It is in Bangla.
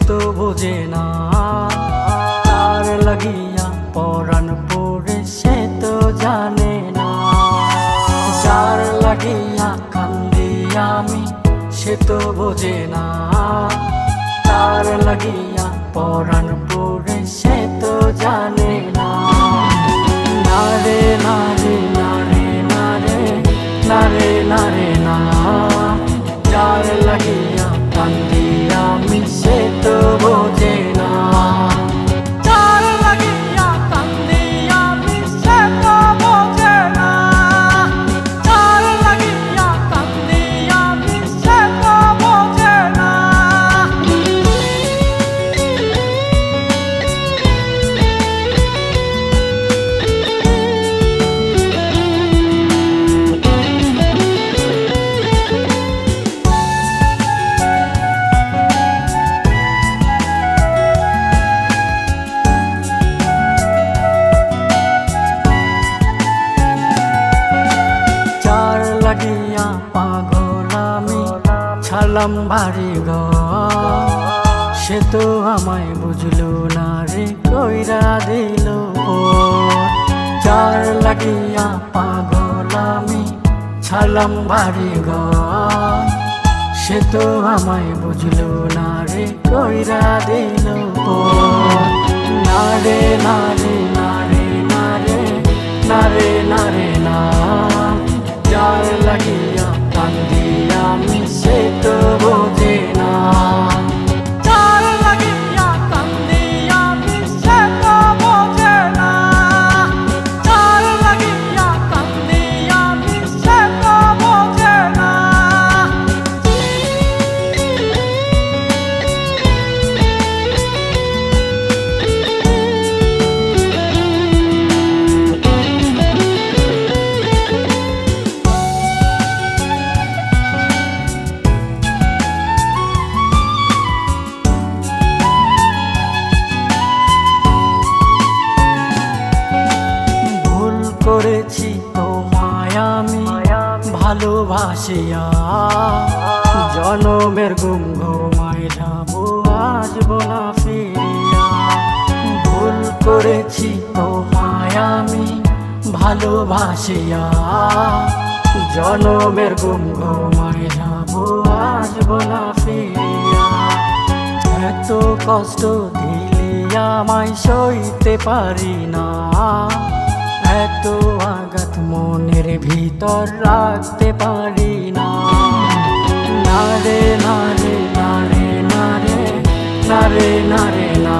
তো বোঝে না। তার লাগিয়া পরাণ পড়ে সে তো জানে না। যার লাগিয়া কান্দি আমি সে তো বোঝে না। তার লাগিয়া পরাণ পড়ে সে তো জানে না। নারে নারে নারে নারে নারে নারে না। যার লাগিয়া কান্দি আমি সে তো বোঝে না। যার লাগিয়া কান্দি আমি সে তো বোঝে না। যার লাগিয়া কান্দি আমি সে তো বোঝে না। লাগিয়া পাগল আমি ছাড়লাম বাড়ি ঘর। সে তো আমায় বুঝলো না রে কইরা দিল। যার লাগিয়া পাগল আমি ছাড়লাম বাড়ি ঘর। সে তো আমায় বুঝলো না রে কইরা দিল। নারে নারে নারে নারে নারে নারে না। যার লাগিয়া কান্দি আমি সে তো বোঝে না। যার লাগিয়া কান্দি আমি সে তো বোঝে না। যার লাগিয়া কান্দি আমি সে তো বোঝে না। করেছি তোমায় আমি ভালোবাসিয়া। জনমের গুম ঘুমায় যাবো আসবো না ফিরিয়া। ভুল করেছি তোমায় আমি ভালোবাসিয়া। জনমের গুম ঘুমায় যাবো আসবো না ফিরিয়া। এত কষ্ট দিলে আমায় সইতে পারি না। এত আঘাত মনের ভিতর রাখতে পারি না। নারে নারে নারে নারে নারে নারে না।